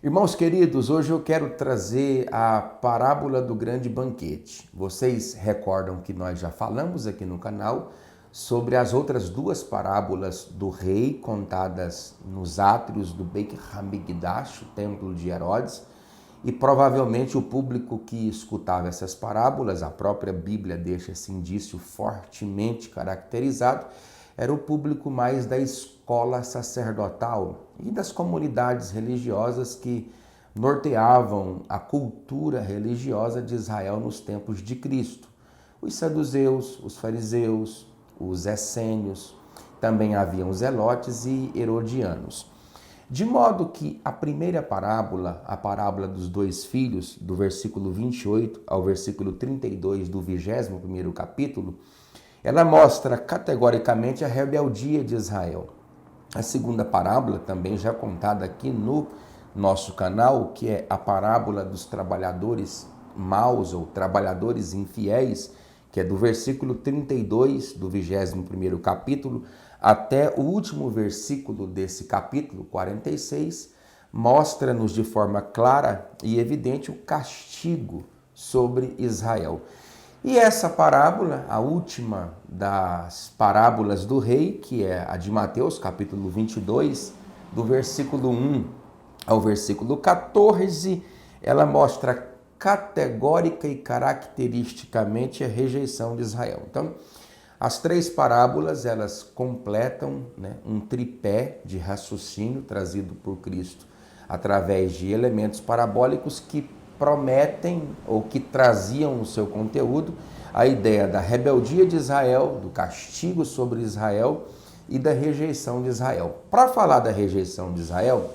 Irmãos queridos, hoje eu quero trazer a parábola do grande banquete. Vocês recordam que nós já falamos aqui no canal sobre as outras duas parábolas do rei contadas nos átrios do Beit Hamikdash, o templo de Herodes, e provavelmente o público que escutava essas parábolas, a própria Bíblia deixa esse indício fortemente caracterizado, era o público mais da escola sacerdotal e das comunidades religiosas que norteavam a cultura religiosa de Israel nos tempos de Cristo. Os saduceus, os fariseus, os essênios, também haviam os zelotes e herodianos. De modo que a primeira parábola, a parábola dos dois filhos, do versículo 28 ao versículo 32 do 21º capítulo, ela mostra categoricamente a rebeldia de Israel. A segunda parábola, também já contada aqui no nosso canal, que é a parábola dos trabalhadores maus ou trabalhadores infiéis, que é do versículo 32 do 21º capítulo até o último versículo desse capítulo, 46, mostra-nos de forma clara e evidente o castigo sobre Israel. E essa parábola, a última das parábolas do rei, que é a de Mateus, capítulo 22, do versículo 1 ao versículo 14, ela mostra categórica e caracteristicamente a rejeição de Israel. Então, as três parábolas, elas completam, um tripé de raciocínio trazido por Cristo através de elementos parabólicos que prometem ou que traziam no seu conteúdo a ideia da rebeldia de Israel, do castigo sobre Israel e da rejeição de Israel. Para falar da rejeição de Israel,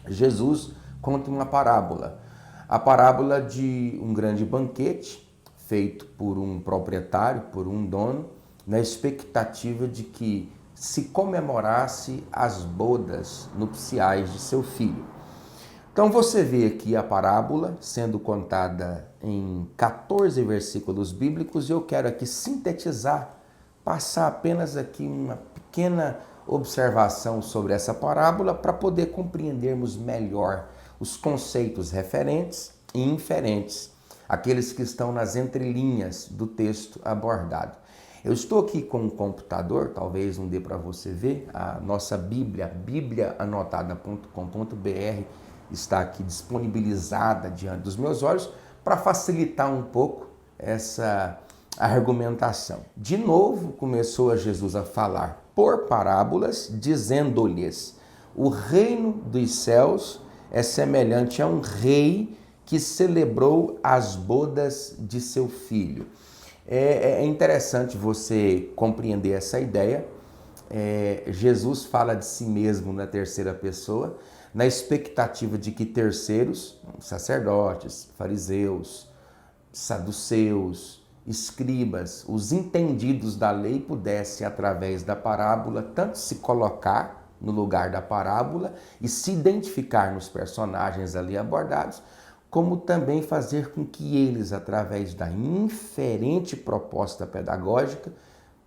Jesus conta uma parábola, a parábola de um grande banquete feito por um proprietário, por um dono, na expectativa de que se comemorasse as bodas nupciais de seu filho. Então você vê aqui a parábola sendo contada em 14 versículos bíblicos e eu quero aqui sintetizar, passar apenas aqui uma pequena observação sobre essa parábola para poder compreendermos melhor os conceitos referentes e inferentes, aqueles que estão nas entrelinhas do texto abordado. Eu estou aqui com um computador, talvez não dê para você ver, a nossa Bíblia, bibliaanotada.com.br, está aqui disponibilizada diante dos meus olhos para facilitar um pouco essa argumentação. De novo, começou Jesus a falar por parábolas, dizendo-lhes: o reino dos céus é semelhante a um rei que celebrou as bodas de seu filho. É interessante você compreender essa ideia. Jesus fala de si mesmo na terceira pessoa, na expectativa de que terceiros, sacerdotes, fariseus, saduceus, escribas, os entendidos da lei pudessem, através da parábola, tanto se colocar no lugar da parábola e se identificar nos personagens ali abordados, como também fazer com que eles, através da inferente proposta pedagógica,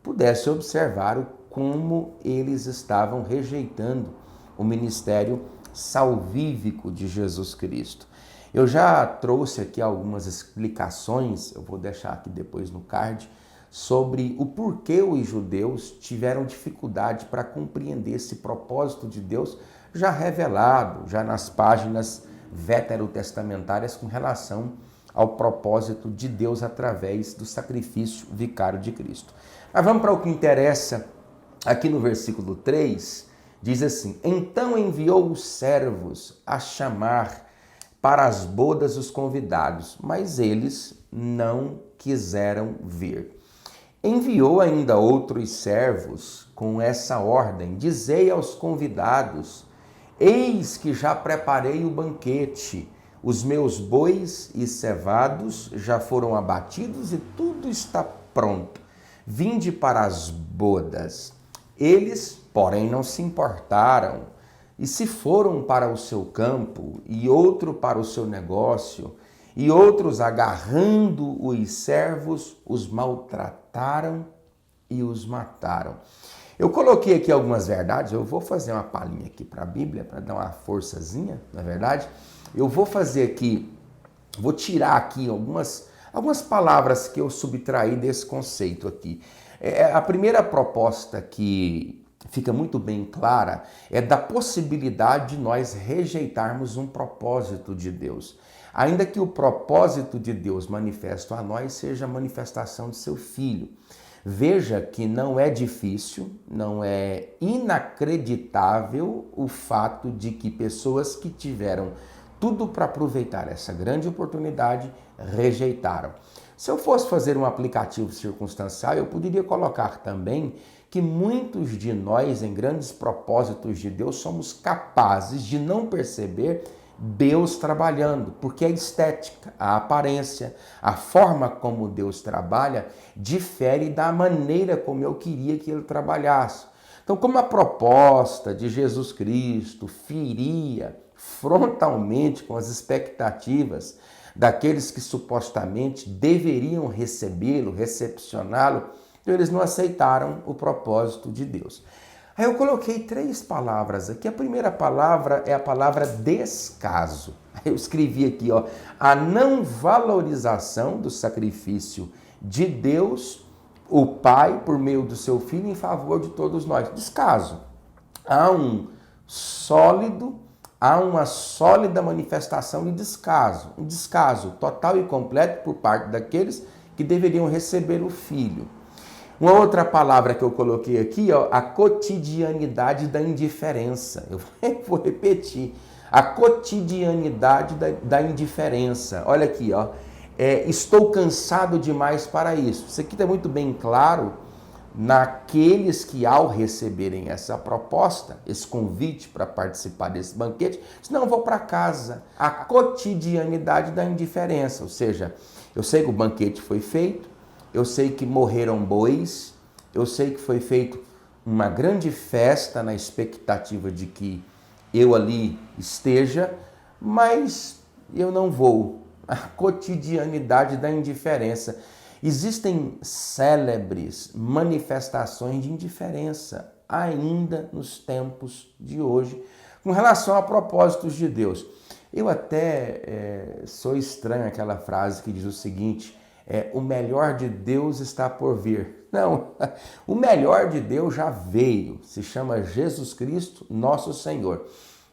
pudessem observar como eles estavam rejeitando o ministério salvífico de Jesus Cristo. Eu já trouxe aqui algumas explicações, eu vou deixar aqui depois no card, sobre o porquê os judeus tiveram dificuldade para compreender esse propósito de Deus já revelado, já nas páginas veterotestamentárias com relação ao propósito de Deus através do sacrifício vicário de Cristo. Mas vamos para o que interessa aqui no versículo 3, diz assim: então enviou os servos a chamar para as bodas os convidados, mas eles não quiseram vir. Enviou ainda outros servos com essa ordem: dizei aos convidados: eis que já preparei o banquete, os meus bois e cevados já foram abatidos e tudo está pronto. Vinde para as bodas. Eles, porém, não se importaram e se foram para o seu campo e outro para o seu negócio, e outros, agarrando os servos, os maltrataram e os mataram. Eu coloquei aqui algumas verdades, eu vou fazer uma palhinha aqui para a Bíblia, para dar uma forçazinha, na verdade, Eu vou fazer aqui, vou tirar aqui algumas palavras que eu subtraí desse conceito aqui. A primeira proposta que fica muito bem clara é da possibilidade de nós rejeitarmos um propósito de Deus. Ainda que o propósito de Deus manifesto a nós seja a manifestação de seu Filho. Veja que não é difícil, não é inacreditável o fato de que pessoas que tiveram tudo para aproveitar essa grande oportunidade rejeitaram. Se eu fosse fazer um aplicativo circunstancial, eu poderia colocar também que muitos de nós, em grandes propósitos de Deus, somos capazes de não perceber Deus trabalhando, porque a estética, a aparência, a forma como Deus trabalha difere da maneira como eu queria que ele trabalhasse. Então, como a proposta de Jesus Cristo feria frontalmente com as expectativas daqueles que supostamente deveriam recebê-lo, recepcioná-lo, então eles não aceitaram o propósito de Deus. Aí eu coloquei 3 palavras aqui. A primeira palavra é a palavra descaso. Eu escrevi aqui, ó, a não valorização do sacrifício de Deus, o Pai, por meio do seu Filho, em favor de todos nós. Descaso. Há uma sólida manifestação de descaso. Um descaso total e completo por parte daqueles que deveriam receber o Filho. Uma outra palavra que eu coloquei aqui, ó, a cotidianidade da indiferença. Eu vou repetir. A cotidianidade da indiferença. Olha aqui, ó. Estou cansado demais para isso. Isso aqui está muito bem claro naqueles que, ao receberem essa proposta, esse convite para participar desse banquete, dizem, não, eu vou para casa. A cotidianidade da indiferença. Ou seja, eu sei que o banquete foi feito, eu sei que morreram bois, eu sei que foi feito uma grande festa na expectativa de que eu ali esteja, mas eu não vou. A cotidianidade da indiferença. Existem célebres manifestações de indiferença ainda nos tempos de hoje com relação a propósitos de Deus. Eu até sou estranho aquela frase que diz o seguinte, o melhor de Deus está por vir. Não, o melhor de Deus já veio, se chama Jesus Cristo, nosso Senhor.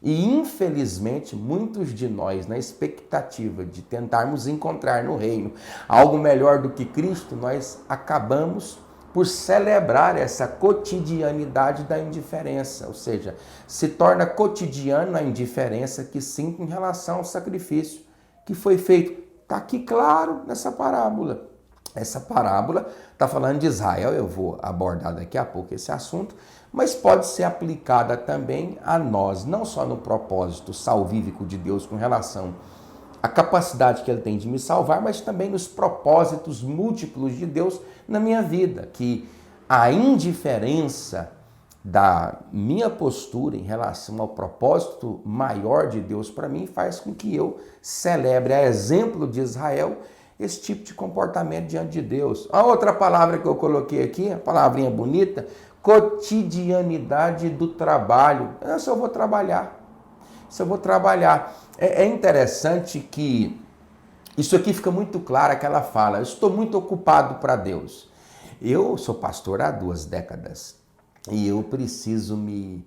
E infelizmente muitos de nós, na expectativa de tentarmos encontrar no reino algo melhor do que Cristo, nós acabamos por celebrar essa cotidianidade da indiferença, ou seja, se torna cotidiano a indiferença que sinto em relação ao sacrifício que foi feito. Está aqui claro nessa parábola. Essa parábola está falando de Israel, eu vou abordar daqui a pouco esse assunto, mas pode ser aplicada também a nós, não só no propósito salvífico de Deus com relação à capacidade que Ele tem de me salvar, mas também nos propósitos múltiplos de Deus na minha vida, que a indiferença da minha postura em relação ao propósito maior de Deus para mim faz com que eu celebre, a exemplo de Israel, esse tipo de comportamento diante de Deus. A outra palavra que eu coloquei aqui, a palavrinha bonita, cotidianidade do trabalho. Se eu vou trabalhar. É interessante que isso aqui fica muito claro, que ela fala, eu estou muito ocupado para Deus. Eu sou pastor há 2 décadas. E eu preciso me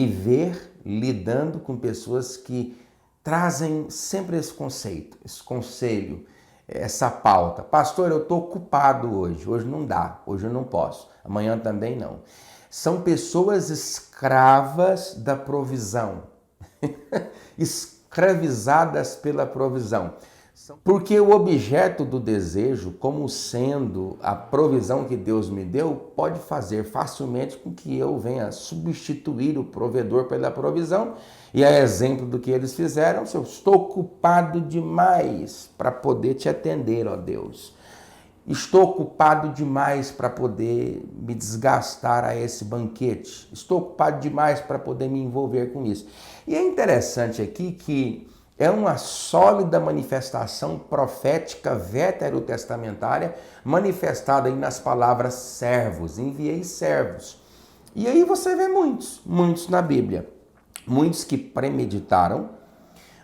ver lidando com pessoas que trazem sempre esse conceito, esse conselho, essa pauta. Pastor, eu estou ocupado hoje não dá, hoje eu não posso, amanhã também não. São pessoas escravas da provisão, escravizadas pela provisão. Porque o objeto do desejo, como sendo a provisão que Deus me deu, pode fazer facilmente com que eu venha substituir o provedor pela provisão. E a exemplo do que eles fizeram, eu estou ocupado demais para poder te atender, ó Deus. Estou ocupado demais para poder me desgastar a esse banquete. Estou ocupado demais para poder me envolver com isso. E é interessante aqui que é uma sólida manifestação profética veterotestamentária manifestada aí nas palavras servos, enviei servos. E aí você vê muitos na Bíblia. Muitos que premeditaram,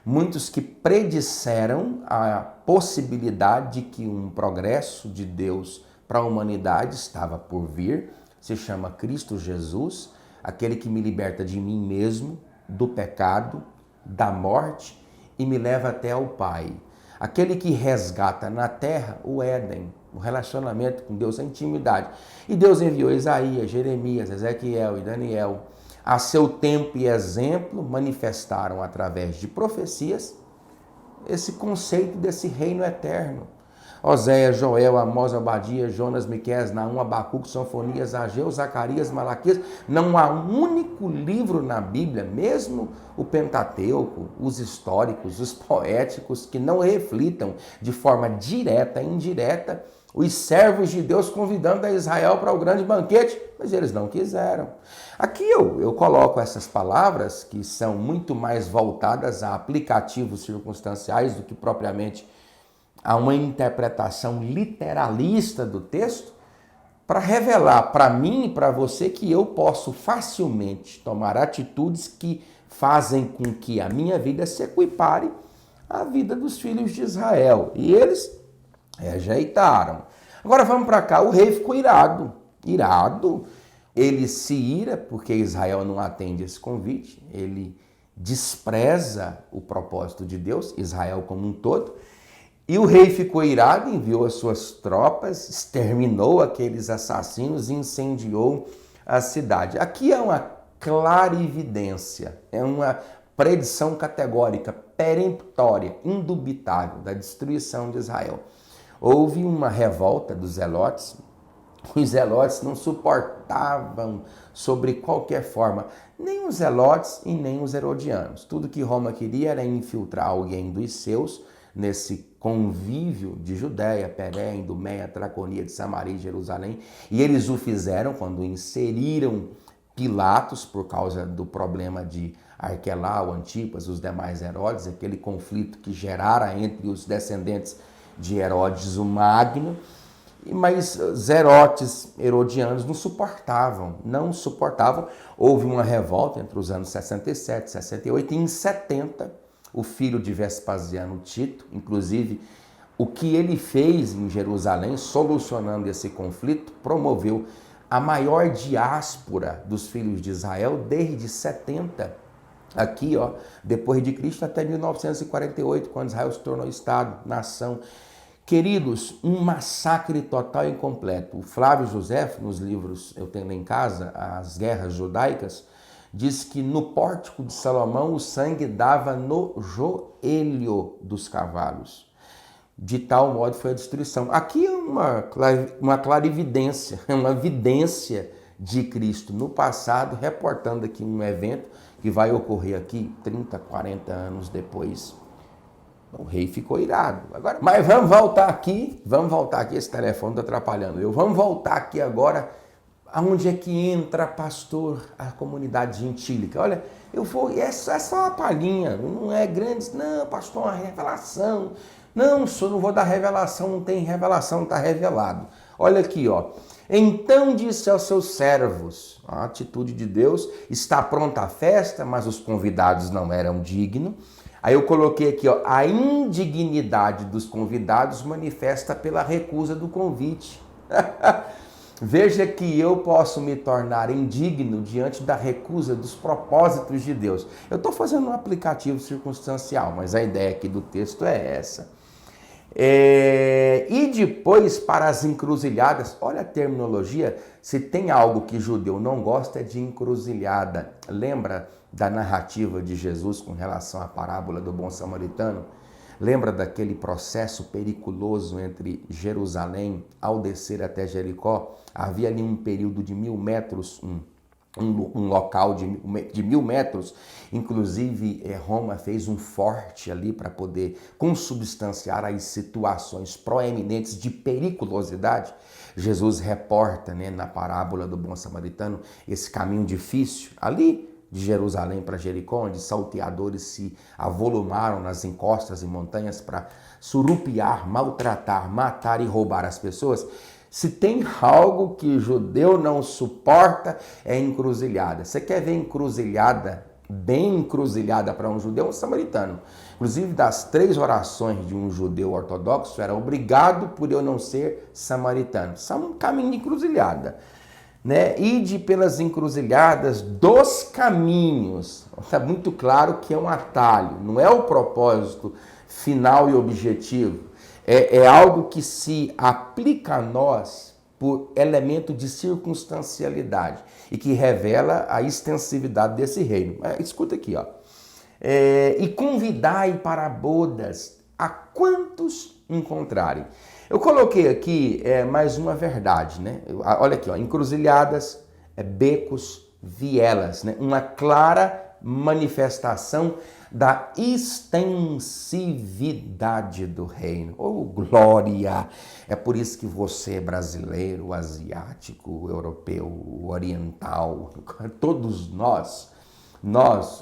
muitos que predisseram a possibilidade de que um progresso de Deus para a humanidade estava por vir, se chama Cristo Jesus, aquele que me liberta de mim mesmo, do pecado, da morte e me leva até ao Pai. Aquele que resgata na terra o Éden, o relacionamento com Deus, a intimidade. E Deus enviou Isaías, Jeremias, Ezequiel e Daniel. A seu tempo e exemplo, manifestaram através de profecias esse conceito desse reino eterno. Oséias, Joel, Amós, Obadias, Jonas, Miqueias, Naum, Abacuque, Sofonias, Ageu, Zacarias, Malaquias. Não há um único livro na Bíblia, mesmo o Pentateuco, os históricos, os poéticos, que não reflitam de forma direta e indireta os servos de Deus convidando a Israel para o grande banquete, mas eles não quiseram. Aqui eu coloco essas palavras que são muito mais voltadas a aplicativos circunstanciais do que propriamente a uma interpretação literalista do texto, para revelar para mim e para você que eu posso facilmente tomar atitudes que fazem com que a minha vida se equipare à vida dos filhos de Israel. E eles rejeitaram. Agora vamos para cá, o rei ficou irado. Ele se ira porque Israel não atende esse convite, ele despreza o propósito de Deus, Israel como um todo, e o rei ficou irado, enviou as suas tropas, exterminou aqueles assassinos e incendiou a cidade. Aqui é uma clarividência, é uma predição categórica, peremptória, indubitável da destruição de Israel. Houve uma revolta dos zelotes. Os zelotes não suportavam, sobre qualquer forma, nem os zelotes e nem os herodianos. Tudo que Roma queria era infiltrar alguém dos seus nesse convívio de Judéia, Pérea, Idumeia, Traconia, de Samaria e Jerusalém. E eles o fizeram quando inseriram Pilatos por causa do problema de Arquelau, Antipas, os demais Herodes, aquele conflito que gerara entre os descendentes de Herodes o Magno. Mas zerotes herodianos não suportavam. Houve uma revolta entre os anos 67 e 68 e em 70 o filho de Vespasiano, Tito, inclusive o que ele fez em Jerusalém, solucionando esse conflito, promoveu a maior diáspora dos filhos de Israel desde 70, aqui, depois de Cristo, até 1948, quando Israel se tornou Estado, nação. Queridos, um massacre total e completo. O Flávio José, nos livros eu tenho lá em casa, As Guerras Judaicas, diz que no pórtico de Salomão o sangue dava no joelho dos cavalos. De tal modo foi a destruição. Aqui é uma clarividência, uma vidência de Cristo no passado, reportando aqui um evento que vai ocorrer aqui 30, 40 anos depois. O rei ficou irado. Agora, mas vamos voltar aqui, esse telefone está atrapalhando. Vamos voltar aqui agora, aonde é que entra, pastor, a comunidade gentílica. Olha, é só uma palhinha, não é grande, não, pastor, uma revelação. Não, senhor, não vou dar revelação, não tem revelação, está revelado. Olha aqui, Então disse aos seus servos, a atitude de Deus, está pronta a festa, mas os convidados não eram dignos. Aí eu coloquei aqui, a indignidade dos convidados manifesta pela recusa do convite. Veja que eu posso me tornar indigno diante da recusa dos propósitos de Deus. Eu estou fazendo um aplicativo circunstancial, mas a ideia aqui do texto é essa. E depois para as encruzilhadas, olha a terminologia, se tem algo que judeu não gosta é de encruzilhada. Lembra da narrativa de Jesus com relação à parábola do bom samaritano? Lembra daquele processo periculoso entre Jerusalém ao descer até Jericó? Havia ali um período de 1000 metros, um local de 1000 metros, inclusive Roma fez um forte ali para poder consubstanciar as situações proeminentes de periculosidade. Jesus reporta, na parábola do bom samaritano esse caminho difícil ali de Jerusalém para Jericó, onde salteadores se avolumaram nas encostas e montanhas para surupiar, maltratar, matar e roubar as pessoas. Se tem algo que judeu não suporta, é encruzilhada. Você quer ver encruzilhada bem encruzilhada para um judeu, um samaritano. Inclusive, das 3 orações de um judeu ortodoxo, era obrigado por eu não ser samaritano. Isso é um caminho de encruzilhada. Né? Ide pelas encruzilhadas dos caminhos. Está muito claro que é um atalho, não é o propósito final e objetivo. É algo que se aplica a nós por elemento de circunstancialidade e que revela a extensividade desse reino. Escuta aqui, ó. E convidai para bodas a quantos encontrarem. Eu coloquei aqui mais uma verdade, né? Olha aqui, ó, encruzilhadas, becos, vielas, né? Uma clara manifestação da extensividade do reino. Oh, glória! É por isso que você é brasileiro, asiático, europeu, oriental, todos nós,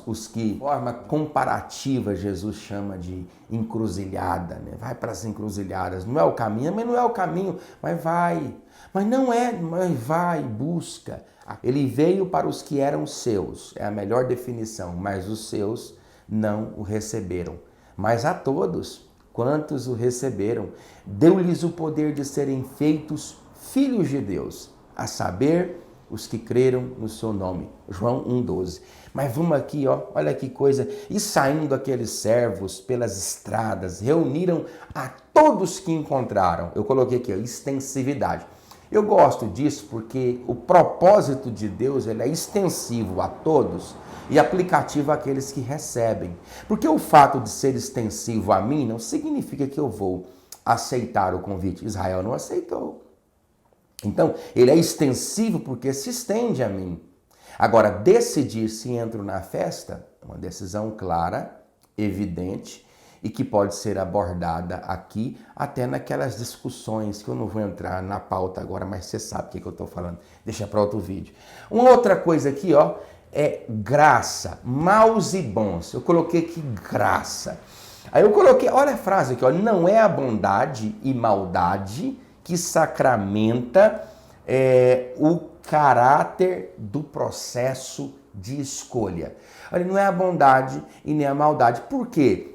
os que, de forma comparativa, Jesus chama de encruzilhada, né? Vai para as encruzilhadas. Não é o caminho, mas não é o caminho, mas vai. Mas não é, mas vai, busca. Ele veio para os que eram seus, é a melhor definição, mas os seus não o receberam. Mas a todos quantos o receberam, deu-lhes o poder de serem feitos filhos de Deus, a saber, os que creram no seu nome. João 1,12. Mas vamos aqui, ó, olha que coisa. E saindo aqueles servos pelas estradas, reuniram a todos que encontraram. Eu coloquei aqui, ó, extensividade. Eu gosto disso porque o propósito de Deus ele é extensivo a todos e aplicativo àqueles que recebem. Porque o fato de ser extensivo a mim não significa que eu vou aceitar o convite. Israel não aceitou. Então, ele é extensivo porque se estende a mim. Agora, decidir se entro na festa é uma decisão clara, evidente e que pode ser abordada aqui, até naquelas discussões que eu não vou entrar na pauta agora, mas você sabe o que eu estou falando. Deixa para outro vídeo. Uma outra coisa aqui, ó, é graça, maus e bons. Eu coloquei aqui graça. Aí eu coloquei, olha a frase aqui, ó, não é a bondade e maldade que sacramenta o caráter do processo de escolha. Olha, não é a bondade e nem a maldade. Por quê?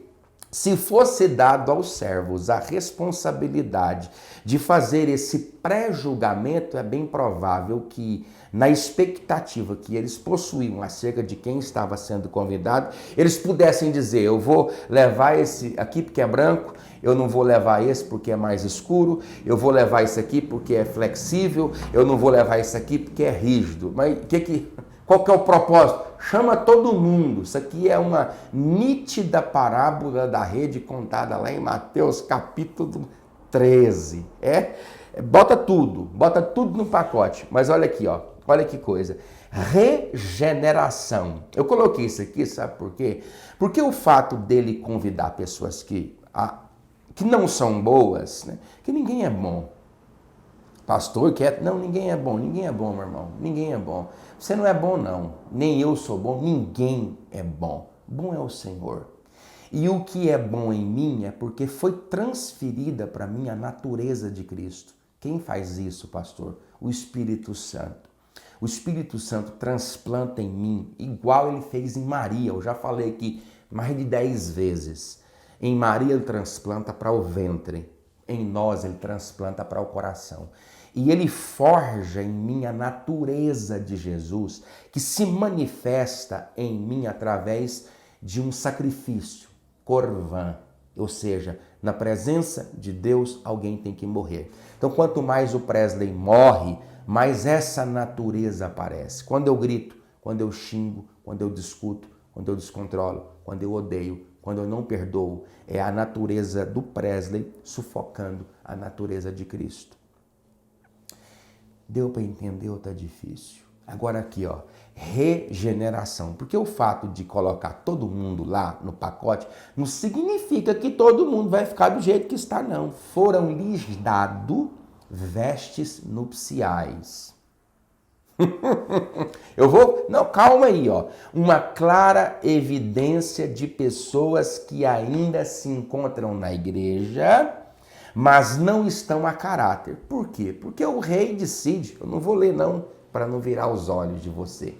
Se fosse dado aos servos a responsabilidade de fazer esse pré-julgamento, é bem provável que, na expectativa que eles possuíam acerca de quem estava sendo convidado, eles pudessem dizer, eu vou levar esse aqui porque é branco, eu não vou levar esse porque é mais escuro, eu vou levar esse aqui porque é flexível, eu não vou levar esse aqui porque é rígido. Mas qual que é o propósito? Chama todo mundo. Isso aqui é uma nítida parábola da rede contada lá em Mateus capítulo 13. Bota tudo no pacote. Mas olha aqui, ó. Olha que coisa. Regeneração. Eu coloquei isso aqui, sabe por quê? Porque o fato dele convidar pessoas que não são boas, né? Que ninguém é bom. Pastor, não, ninguém é bom, meu irmão, ninguém é bom. Você não é bom, não, nem eu sou bom, ninguém é bom. Bom é o Senhor. E o que é bom em mim é porque foi transferida para mim a natureza de Cristo. Quem faz isso, pastor? O Espírito Santo. O Espírito Santo transplanta em mim, igual ele fez em Maria, eu já falei aqui mais de 10 vezes. Em Maria ele transplanta para o ventre, em nós ele transplanta para o coração. E ele forja em mim a natureza de Jesus, que se manifesta em mim através de um sacrifício, corvã. Ou seja, na presença de Deus, alguém tem que morrer. Então, quanto mais o Presley morre, mais essa natureza aparece. Quando eu grito, quando eu xingo, quando eu discuto, quando eu descontrolo, quando eu odeio, quando eu não perdoo, é a natureza do Presley sufocando a natureza de Cristo. Deu para entender ou tá difícil? Agora aqui, ó, regeneração. Porque o fato de colocar todo mundo lá no pacote não significa que todo mundo vai ficar do jeito que está, não. Foram lhes dado vestes nupciais. Não, calma aí, ó. Uma clara evidência de pessoas que ainda se encontram na igreja, mas não estão a caráter. Por quê? Porque o rei decide. Eu não vou ler não, para não virar os olhos de você.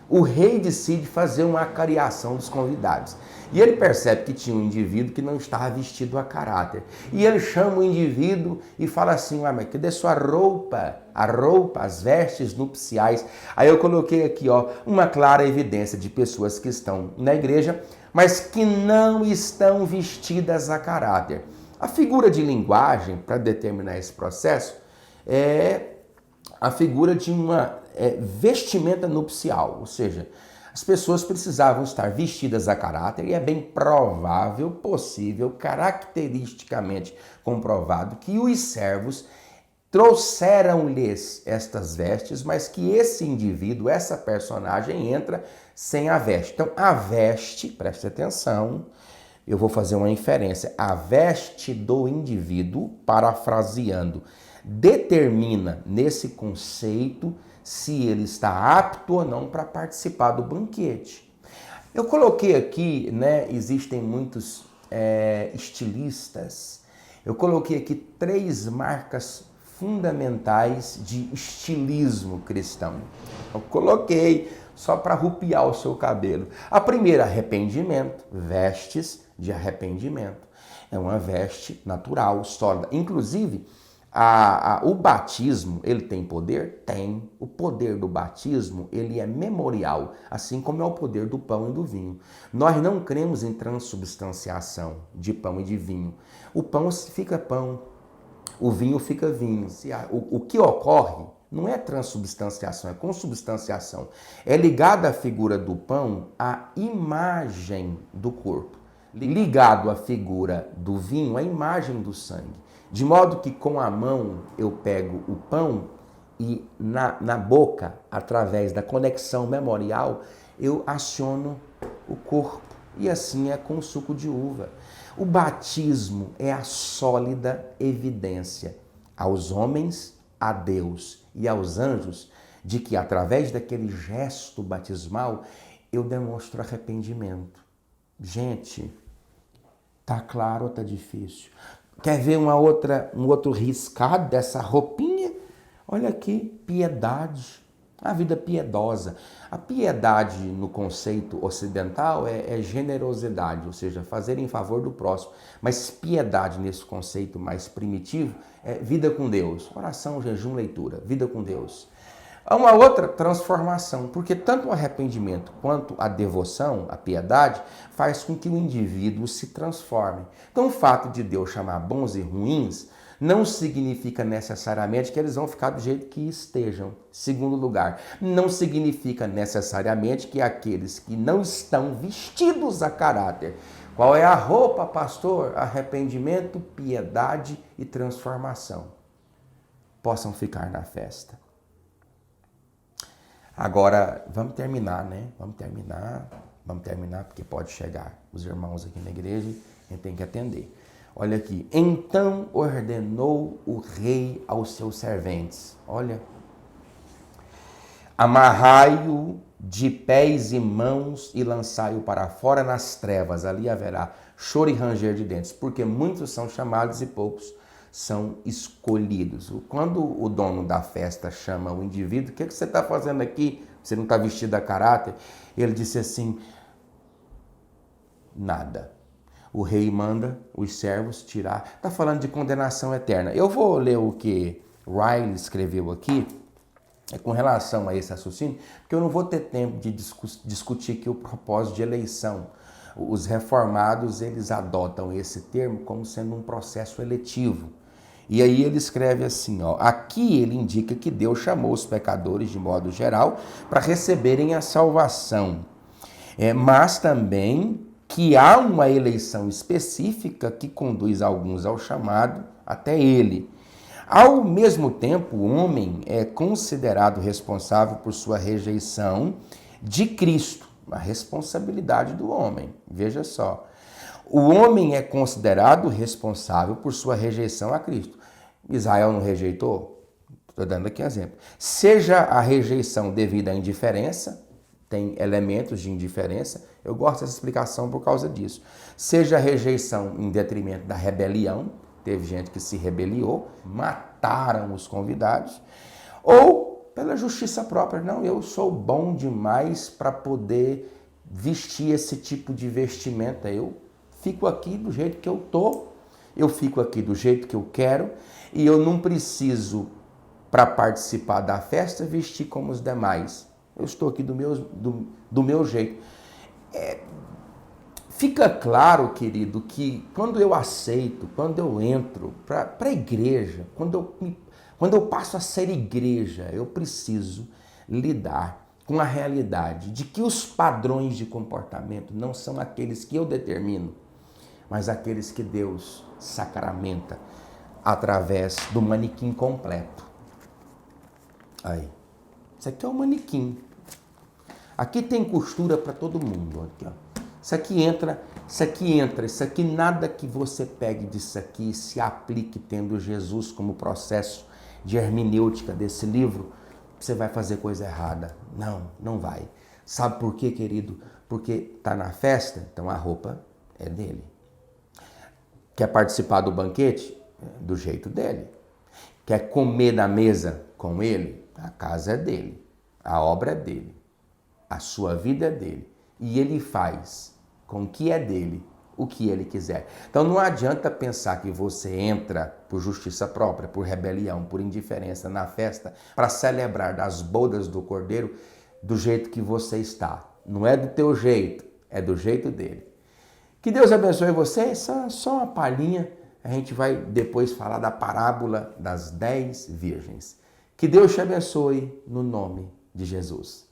o rei decide fazer uma acariação dos convidados. E ele percebe que tinha um indivíduo que não estava vestido a caráter. E ele chama o indivíduo e fala assim, mas cadê sua roupa? A roupa, as vestes nupciais. Aí eu coloquei aqui, uma clara evidência de pessoas que estão na igreja, mas que não estão vestidas a caráter. A figura de linguagem para determinar esse processo é a figura de uma vestimenta nupcial, ou seja, as pessoas precisavam estar vestidas a caráter e é bem provável, possível, caracteristicamente comprovado que os servos trouxeram-lhes estas vestes, mas que esse indivíduo, essa personagem entra sem a veste. Então, a veste, preste atenção, eu vou fazer uma inferência, a veste do indivíduo, parafraseando, determina nesse conceito se ele está apto ou não para participar do banquete. Eu coloquei aqui, existem muitos estilistas, eu coloquei aqui 3 marcas fundamentais de estilismo cristão. Eu coloquei só para arrupiar o seu cabelo. A primeira, arrependimento, vestes de arrependimento. É uma veste natural, sólida. Inclusive, o batismo, ele tem poder? Tem. O poder do batismo, ele é memorial, assim como é o poder do pão e do vinho. Nós não cremos em transubstanciação de pão e de vinho. O pão fica pão, o vinho fica vinho. O que ocorre não é transubstanciação, é consubstanciação. É ligada à figura do pão à imagem do corpo. Ligado à figura do vinho, à imagem do sangue. De modo que com a mão eu pego o pão e na boca, através da conexão memorial, eu aciono o corpo. E assim é com o suco de uva. O batismo é a sólida evidência aos homens, a Deus e aos anjos de que através daquele gesto batismal eu demonstro arrependimento. Gente, tá claro ou tá difícil? Quer ver um outro riscado dessa roupinha? Olha aqui, piedade, a vida piedosa. A piedade no conceito ocidental é generosidade, ou seja, fazer em favor do próximo. Mas piedade nesse conceito mais primitivo é vida com Deus. Oração, jejum, leitura, vida com Deus. Há uma outra transformação, porque tanto o arrependimento quanto a devoção, a piedade, faz com que o indivíduo se transforme. Então o fato de Deus chamar bons e ruins não significa necessariamente que eles vão ficar do jeito que estejam. Segundo lugar, não significa necessariamente que aqueles que não estão vestidos a caráter. Qual é a roupa, pastor? Arrependimento, piedade e transformação. Possam ficar na festa. Agora, vamos terminar, Vamos terminar, porque pode chegar os irmãos aqui na igreja e a gente tem que atender. Olha aqui. Então ordenou o rei aos seus serventes. Olha. Amarrai-o de pés e mãos e lançai-o para fora nas trevas. Ali haverá choro e ranger de dentes, porque muitos são chamados e poucos são escolhidos. Quando o dono da festa chama o indivíduo, o que você está fazendo aqui? Você não está vestido a caráter? Ele disse assim, nada. O rei manda os servos tirar. Está falando de condenação eterna. Eu vou ler o que Riley escreveu aqui, com relação a esse raciocínio, porque eu não vou ter tempo de discutir aqui o propósito de eleição. Os reformados, eles adotam esse termo como sendo um processo eletivo. E aí ele escreve assim, aqui ele indica que Deus chamou os pecadores, de modo geral, para receberem a salvação. Mas também que há uma eleição específica que conduz alguns ao chamado até ele. Ao mesmo tempo, o homem é considerado responsável por sua rejeição de Cristo, a responsabilidade do homem. Veja só. O homem é considerado responsável por sua rejeição a Cristo. Israel não rejeitou? Estou dando aqui um exemplo. Seja a rejeição devido à indiferença, tem elementos de indiferença, eu gosto dessa explicação por causa disso. Seja a rejeição em detrimento da rebelião, teve gente que se rebeliou, mataram os convidados, ou pela justiça própria. Não, eu sou bom demais para poder vestir esse tipo de vestimenta. Eu fico aqui do jeito que eu tô, eu fico aqui do jeito que eu quero e eu não preciso, para participar da festa, vestir como os demais. Eu estou aqui do meu jeito. Fica claro, querido, que quando eu aceito, quando eu entro para a igreja, quando eu passo a ser igreja, eu preciso lidar com a realidade de que os padrões de comportamento não são aqueles que eu determino, mas aqueles que Deus sacramenta através do manequim completo. Aí, isso aqui é um manequim. Aqui tem costura para todo mundo. Aqui, ó. Isso aqui entra, isso aqui nada que você pegue disso aqui e se aplique tendo Jesus como processo de hermenêutica desse livro, você vai fazer coisa errada. Não, não vai. Sabe por quê, querido? Porque está na festa, então a roupa é dele. Quer participar do banquete? Do jeito dele. Quer comer na mesa com ele? A casa é dele. A obra é dele. A sua vida é dele. E ele faz com o que é dele o que ele quiser. Então não adianta pensar que você entra por justiça própria, por rebelião, por indiferença na festa para celebrar das bodas do Cordeiro do jeito que você está. Não é do teu jeito, é do jeito dele. Que Deus abençoe você. Essa é só uma palhinha. A gente vai depois falar da parábola das 10 virgens. Que Deus te abençoe no nome de Jesus.